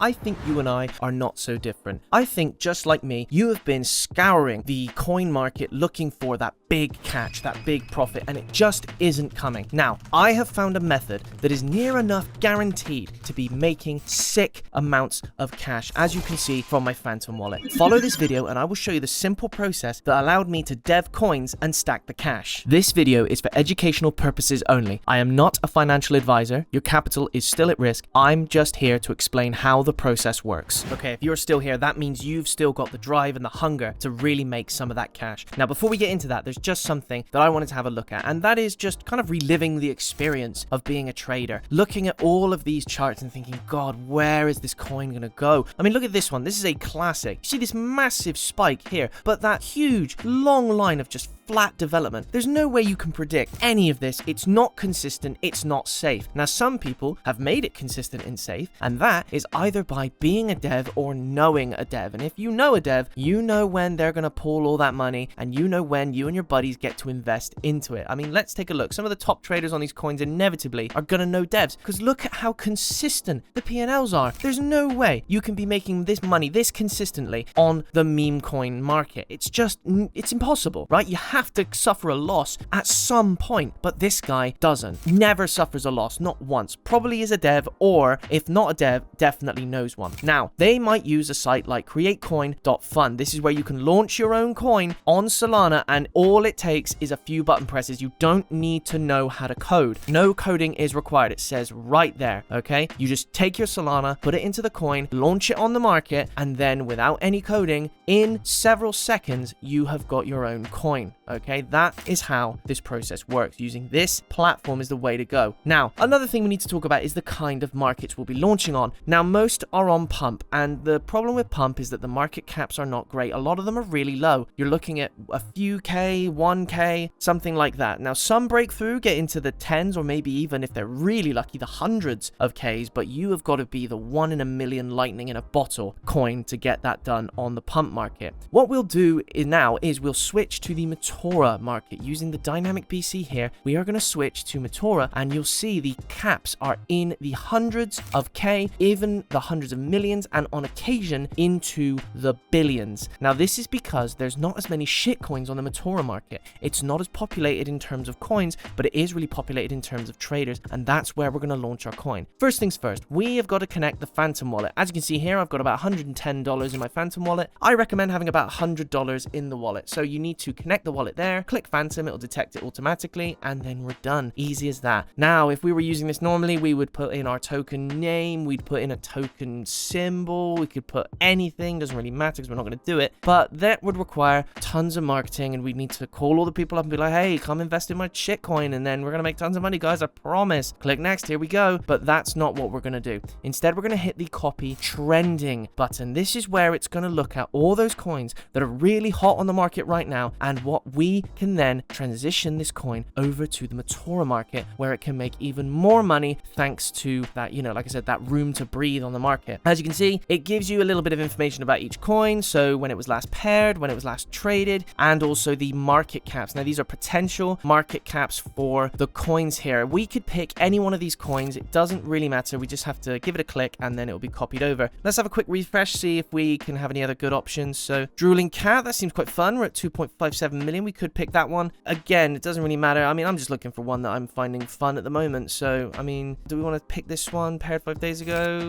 I think you and I are not so different. I think, just like me, you have been scouring the coin market looking for that big catch, that big profit, and it just isn't coming. Now, I have found a method that is near enough guaranteed to be making sick amounts of cash, as you can see from my Phantom wallet. Follow this video and I will show you the simple process that allowed me to dev coins and stack the cash. This video is for educational purposes only. I am not a financial advisor. Your capital is still at risk. I'm just here to explain how the process works. Okay, if you're still here, that means you've still got the drive and the hunger to really make some of that cash. Now, before we get into that, there's just something that I wanted to have a look at, and that is just kind of reliving the experience of being a trader, looking at all of these charts and thinking, God, where is this coin gonna go? I mean, look at this one. This is a classic. You see this massive spike here, but that huge long line of just flat development. There's no way you can predict any of this. It's not consistent. It's not safe. Now, some people have made it consistent and safe, and that is either by being a dev or knowing a dev. And if you know a dev, you know when they're going to pull all that money, and you know when you and your buddies get to invest into it. I mean, let's take a look. Some of the top traders on these coins inevitably are going to know devs, because look at how consistent the P&Ls are. There's no way you can be making this money this consistently on the meme coin market. It's impossible, right? You have to suffer a loss at some point, but this guy doesn't. Never suffers a loss, not once. Probably is a dev, or if not a dev, definitely knows one. Now, they might use a site like createcoin.fund. This is where you can launch your own coin on Solana, and all it takes is a few button presses. You don't need to know how to code. No coding is required. It says right there, okay? You just take your Solana, put it into the coin, launch it on the market, and then without any coding, in several seconds, you have got your own coin. Okay, that is how this process works. Using this platform is the way to go. Now, another thing we need to talk about is the kind of markets we'll be launching on. Now, most are on pump, and the problem with pump is that the market caps are not great. A lot of them are really low. You're looking at a few K, 1K, something like that. Now, some break through, get into the tens, or maybe even, if they're really lucky, the hundreds of Ks, but you have got to be the 1 in a million lightning in a bottle coin to get that done on the pump market. What we'll do now is we'll switch to the Meteora market. Using the dynamic BC here, we are going to switch to Meteora, and you'll see the caps are in the hundreds of K, even the hundreds of millions, and on occasion into the billions. Now, this is because there's not as many shit coins on the Meteora market. It's not as populated in terms of coins, but it is really populated in terms of traders, and that's where we're going to launch our coin. First things first, we have got to connect the Phantom wallet. As you can see here, I've got about $110 in my Phantom wallet. I recommend having about $100 in the wallet. So you need to connect the wallet there, click Phantom, it'll detect it automatically, and then we're done. Easy as that. Now, if we were using this normally, we would put in our token name, we'd put in a token symbol, we could put anything, doesn't really matter because we're not going to do it, but that would require tons of marketing, and we'd need to call all the people up and be like, hey, come invest in my shitcoin, and then we're going to make tons of money, guys, I promise. Click next, here we go. But that's not what we're going to do. Instead, we're going to hit the copy trending button. This is where it's going to look at all those coins that are really hot on the market right now, and what we can then transition this coin over to the Meteora market, where it can make even more money thanks to that, like I said, that room to breathe on the market. As you can see, it gives you a little bit of information about each coin, so when it was last paired, when it was last traded, and also the market caps. Now, these are potential market caps for the coins here. We could pick any one of these coins. It doesn't really matter. We just have to give it a click, and then it'll be copied over. Let's have a quick refresh, see if we can have any other good options. So, Drooling Cat, that seems quite fun. We're at 2.57 million. We could pick that one. Again, it doesn't really matter. I mean, I'm just looking for one that I'm finding fun at the moment. So, I mean, do we want to pick this one paired 5 days ago?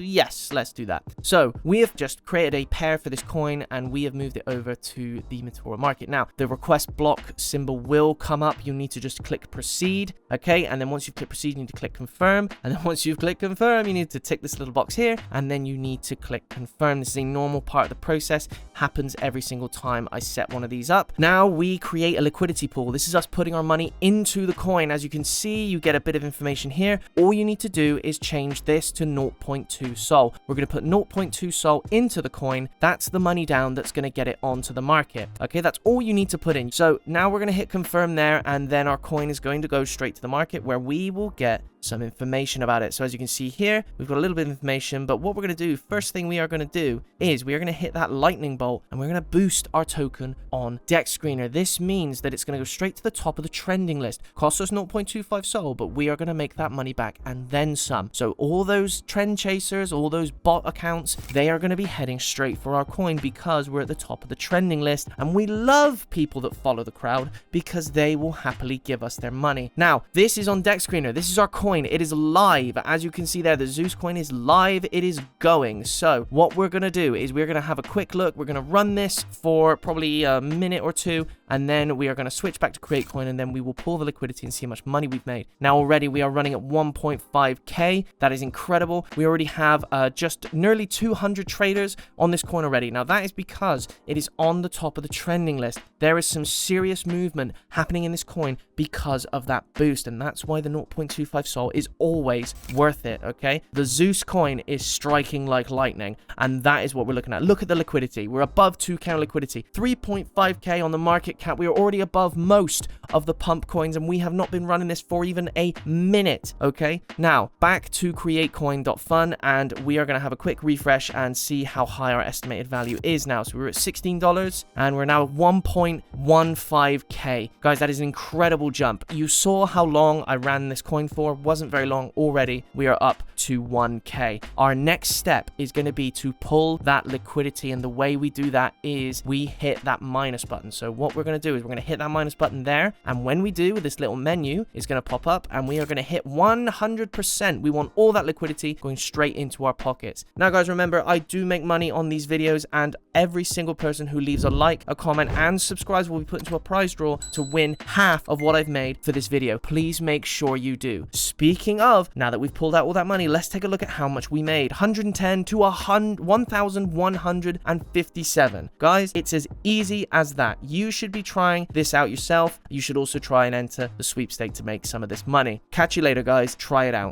Yes, let's do that. So, we have just created a pair for this coin, and we have moved it over to the Meteora market. Now, the request block symbol will come up. You need to just click proceed, okay? And then once you've clicked proceed, you need to click confirm. And then once you've clicked confirm, you need to tick this little box here, and then you need to click confirm. This is a normal part of the process. Happens every single time I set one of these up. Now, we create a liquidity pool. This is us putting our money into the coin. As you can see, you get a bit of information here. All you need to do is change this to 0.2 Sol. We're going to put 0.2 Sol into the coin. That's the money down that's going to get it onto the market. Okay, that's all you need to put in. So now we're going to hit confirm there, and then our coin is going to go straight to the market, where we will get some information about it. So as you can see here, we've got a little bit of information, but what we're going to do, first thing we are going to do is we are going to hit that lightning bolt and we're going to boost our token on Dex Screener. This means that it's going to go straight to the top of the trending list. Costs us 0.25 Sol, but we are going to make that money back and then some. So all those trend chasers, all those bot accounts, they are going to be heading straight for our coin because we're at the top of the trending list, and we love people that follow the crowd because they will happily give us their money. Now, this is on Dex Screener. This is our coin. It is live. As you can see there, the Zeus coin is live. It is going. So what we're going to do is we're going to have a quick look. We're going to run this for probably a minute or two, and then we are going to switch back to create coin, and then we will pull the liquidity and see how much money we've made. Now already we are running at 1.5k. That is incredible. We already have just nearly 200 traders on this coin already. Now that is because it is on the top of the trending list. There is some serious movement happening in this coin because of that boost, and that's why the 0.25 Sol is always worth it, okay? The Zeus coin is striking like lightning, and that is what we're looking at. Look at the liquidity. We're above 2k liquidity, 3.5k on the market cap. We are already above most of the pump coins, and we have not been running this for even a minute, okay? Now back to createcoin.fun, and we are going to have a quick refresh and see how high our estimated value is now. So we're at $16 and we're now at 1.15k. Guys, that is an incredible jump. You saw how long I ran this coin for. Wasn't very long. Already we are up to 1k. Our next step is going to be to pull that liquidity, and the way we do that is we hit that minus button. So what we're going to do is we're going to hit that minus button there, and when we do, this little menu is going to pop up and we are going to hit 100%. We want all that liquidity going straight into our pockets. Now guys, remember, I do make money on these videos, and every single person who leaves a like, a comment, and subscribes will be put into a prize draw to win half of what I've made for this video. Please make sure you do. Speaking of, now that we've pulled out all that money, let's take a look at how much we made. 110 to 1,157. Guys, it's as easy as that. You should be trying this out yourself. You should also try and enter the sweepstake to make some of this money. Catch you later, guys. Try it out.